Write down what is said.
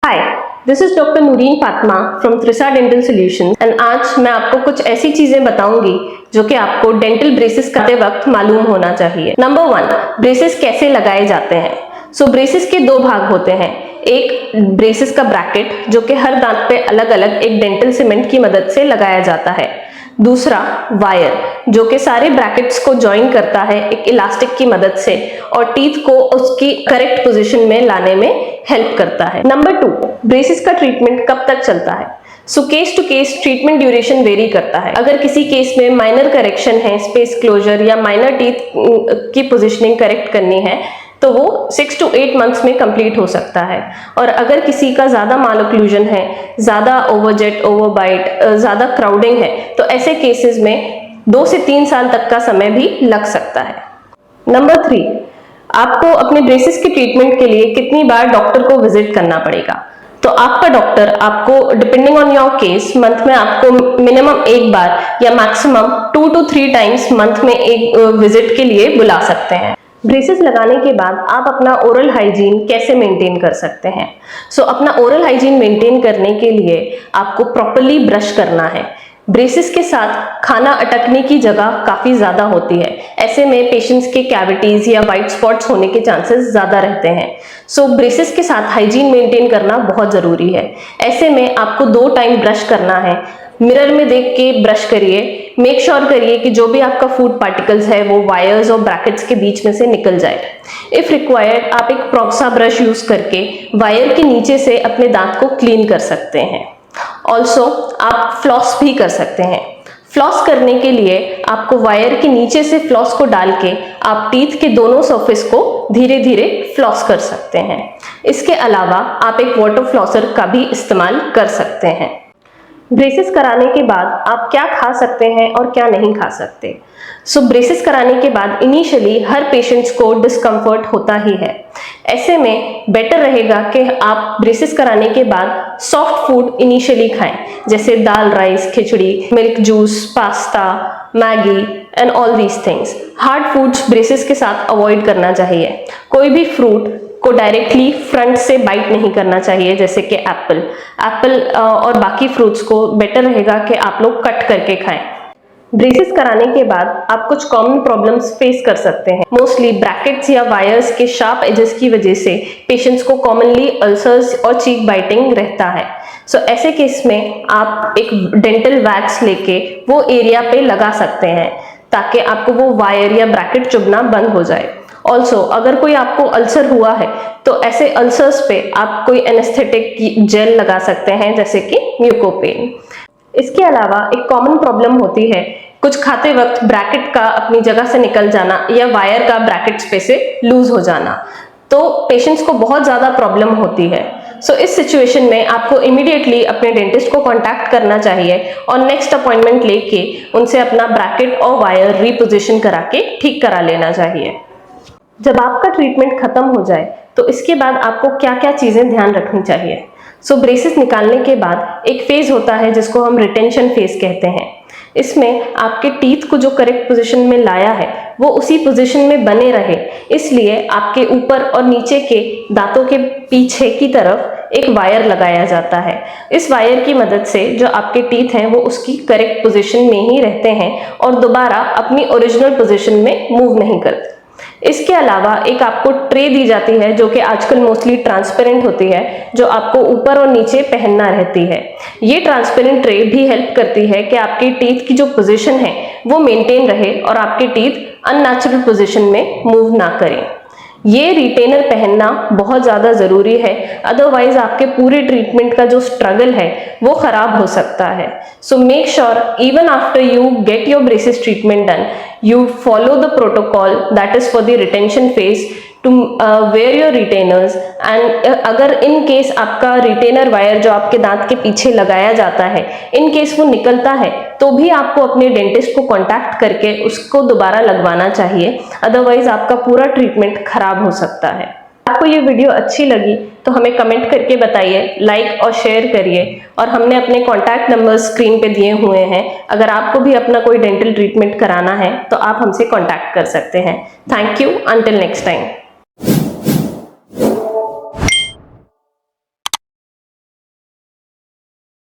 Hi, this is doctor Noreen Fatima from Trisa Dental Solutions and आज मैं आपको कुछ ऐसी चीजें बताऊंगी जो कि आपको डेंटल ब्रेसेस करते वक्त मालूम होना चाहिए। नंबर 1, ब्रेसेस कैसे लगाए जाते हैं। ब्रेसेस के दो भाग होते हैं। एक ब्रेसेस का ब्रैकेट जो कि हर दांत पे अलग अलग एक डेंटल सीमेंट की मदद से लगाया जाता है। दूसरा वायर जो कि सारे ब्रैकेट्स को ज्वाइन करता है एक इलास्टिक की मदद से और टीथ को उसकी करेक्ट पोजीशन में लाने में हेल्प करता है। नंबर 2, ब्रेसेस का ट्रीटमेंट कब तक चलता है। Case to case treatment duration vary करता है। अगर किसी केस में माइनर करेक्शन है, स्पेस क्लोजर या माइनर टीथ की पोजीशनिंग करेक्ट करनी है तो वो 6 to 8 मंथ्स में कंप्लीट हो सकता है। और अगर किसी का ज्यादा मालोक्लूजन है, ज्यादा ओवरजेट, ओवरबाइट, ज्यादा क्राउडिंग है तो ऐसे केसेस में 2 से 3 साल तक का समय भी लग सकता है। नंबर 3, आपको अपने ब्रेसेस के ट्रीटमेंट के लिए कितनी बार डॉक्टर को विजिट करना पड़ेगा। तो आपका डॉक्टर आपको depending on your case month में आपको मिनिमम 1 बार या मैक्सिमम 2 to 3 टाइम्स मंथ में एक विजिट के लिए बुला सकते हैं। ब्रेसेस लगाने के बाद आप अपना ओरल हाइजीन कैसे मेंटेन कर सकते हैं। अपना ओरल हाइजीन मेंटेन करने के लिए आपको प्रॉपर्ली ब्रश करना है। ब्रेसेस के साथ खाना अटकने की जगह काफी ज्यादा होती है। ऐसे में पेशेंट्स के कैविटीज या वाइट स्पॉट्स होने के चांसेस ज्यादा रहते हैं। ब्रेसेस के साथ हाइजीन मेंटेन करना बहुत जरूरी है। ऐसे में आपको 2 टाइम ब्रश करना है। मिरर में देख के ब्रश करिए। मेक श्योर करिए कि जो भी आपका फूड पार्टिकल्स है वो वायर्स और ब्रैकेट्स के बीच में से निकल जाए। इफ रिक्वायर्ड आप एक प्रोक्सा ब्रश यूज करके वायर के नीचे से अपने दांत को क्लीन कर सकते हैं। ऑल्सो आप फ्लॉस भी कर सकते हैं। फ्लॉस करने के लिए आपको वायर के नीचे से फ्लॉस को डाल के आप टीथ के दोनों सरफेस को धीरे धीरे फ्लॉस कर सकते हैं। इसके अलावा आप एक वाटर फ्लॉसर का भी इस्तेमाल कर सकते हैं। ब्रेसेस कराने के बाद आप क्या खा सकते हैं और क्या नहीं खा सकते। ब्रेसेस कराने के बाद इनिशियली हर पेशेंट्स को डिस्कम्फर्ट होता ही है। ऐसे में बेटर रहेगा कि आप ब्रेसेस कराने के बाद सॉफ्ट फूड इनिशियली खाएं, जैसे दाल, rice, khichdi, milk juice, pasta, Maggi and all these things. Hard foods braces के साथ अवॉइड करना चाहिए। कोई भी फ्रूट को डायरेक्टली फ्रंट से बाइट नहीं करना चाहिए, जैसे कि एप्पल और बाकी फ्रूट्स को बेटर रहेगा कि आप लोग कट करके खाएं। ब्रेसेस कराने के बाद आप कुछ कॉमन प्रॉब्लम्स फेस कर सकते हैं। मोस्टली ब्रैकेट्स या वायर्स के शार्प एजेस की वजह से पेशेंट्स को कॉमनली अल्सर्स और चीक बाइटिंग रहता है। ऐसे केस में आप एक डेंटल वैक्स लेके वो एरिया पे लगा सकते हैं ताकि आपको वो वायर या ब्रैकेट चुभना बंद हो जाए। ऑल्सो अगर कोई आपको अल्सर हुआ है तो ऐसे अल्सर्स पे आप कोई एनेस्थेटिक जेल लगा सकते हैं, जैसे कि म्यूकोपेन। इसके अलावा एक कॉमन प्रॉब्लम होती है कुछ खाते वक्त ब्रैकेट का अपनी जगह से निकल जाना या वायर का ब्रैकेट पे से लूज हो जाना, तो पेशेंट्स को बहुत ज्यादा प्रॉब्लम होती है। इस सिचुएशन में आपको इमीडिएटली अपने डेंटिस्ट को कांटेक्ट करना चाहिए और नेक्स्ट अपॉइंटमेंट लेके उनसे अपना ब्रैकेट और वायर रीपोजिशन करा के ठीक करा लेना चाहिए। जब आपका ट्रीटमेंट खत्म हो जाए तो इसके बाद आपको क्या क्या चीजें ध्यान रखनी चाहिए। ब्रेसेस निकालने के बाद एक फेज होता है जिसको हम रिटेंशन फेज कहते हैं। इसमें आपके टीथ को जो करेक्ट पोजीशन में लाया है वो उसी पोजीशन में बने रहे, इसलिए आपके ऊपर और नीचे के दांतों के पीछे की तरफ एक वायर लगाया जाता है। इस वायर की मदद से जो आपके टीथ हैं वो उसकी करेक्ट पोजीशन में ही रहते हैं और दोबारा अपनी ओरिजिनल पोजीशन में मूव नहीं करते। इसके अलावा एक आपको ट्रे दी जाती है जो कि आजकल मोस्टली ट्रांसपेरेंट होती है, जो आपको ऊपर और नीचे पहनना रहती है। ये ट्रांसपेरेंट ट्रे भी हेल्प करती है कि आपकी टीथ की जो पोजीशन है वो मेंटेन रहे और आपके टीथ अननेचुरल पोजीशन में मूव ना करें। ये रिटेनर पहनना बहुत ज्यादा जरूरी है, अदरवाइज आपके पूरे ट्रीटमेंट का जो स्ट्रगल है वो खराब हो सकता है। Make sure even after you get your braces treatment done, you follow the protocol that is for the retention phase to wear your retainers and अगर इन केस आपका रिटेनर वायर जो आपके दांत के पीछे लगाया जाता है इन केस वो निकलता है तो भी आपको अपने डेंटिस्ट को कांटेक्ट करके उसको दोबारा लगवाना चाहिए, अदरवाइज आपका पूरा ट्रीटमेंट खराब हो सकता है। आपको ये वीडियो अच्छी लगी तो हमें कमेंट करके बताइए, लाइक और शेयर करिए और हमने अपने कॉन्टैक्ट नंबर्स स्क्रीन पे दिए हुए हैं। अगर आपको भी अपना कोई डेंटल ट्रीटमेंट कराना है तो आप हमसे कॉन्टैक्ट कर सकते हैं। Thank you, until next time.